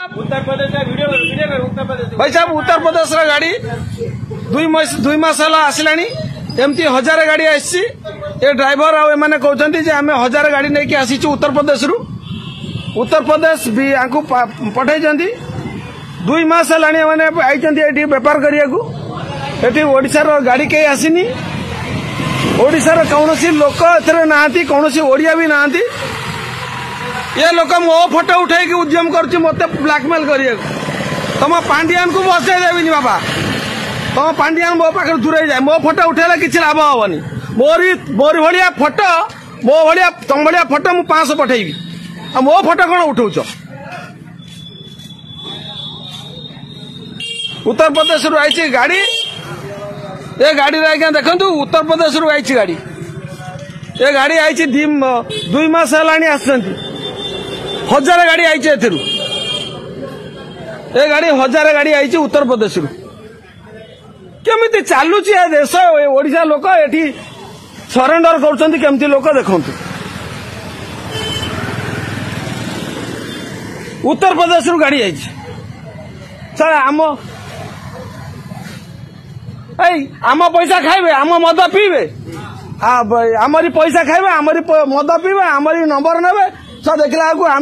उत्तर प्रदेश भाई साहब उत्तर प्रदेश गाड़ी दुई मास आसला एमती 1000 गाड़ी आसी ड्राइवर आने कहते आम 1000 गाड़ी नहीं आसी उत्तर प्रदेश उत्तर प्रदेश भी आपको पठे 2 मास है बेपार करने ओडिशार गाड़ी कहीं आसीनी ओडिशार कौन लोक ना कौन ओडिया भी ना ये लोक मो फोटो उठे उद्यम कर मत ब्लैकमेल कर तुम पांडियान को बसई देवी बाबा तुम पांडियान मो पाखे दूर जाए मो फोटो उठेला किसी लाभ हेनी मोरी भाया फोटो मो भाया तुम भाया फोटो मु 500 पठेबी आ मो फोटो कौन उठाऊच उत्तर प्रदेश रू आई गाड़ी ये गाड़ी आज्ञा देखु उत्तर प्रदेश रू आई गाड़ी ये गाड़ी आई 2 मास है 1000 गाड़ी आई ए गाड़ी 1000 गाड़ी आई उत्तर प्रदेश रू केमिति चालुची ए देश ओडिशा लोक एठी सरेंडर करछन्ती केमिति लोक देखंतु उत्तर प्रदेश रू गाड़ी आई सर आम पैसा खाइबे आम मद पीबे आमरी पैसा खाइबे आमरी मद पीबे आमरी नंबर नेबे सब देखला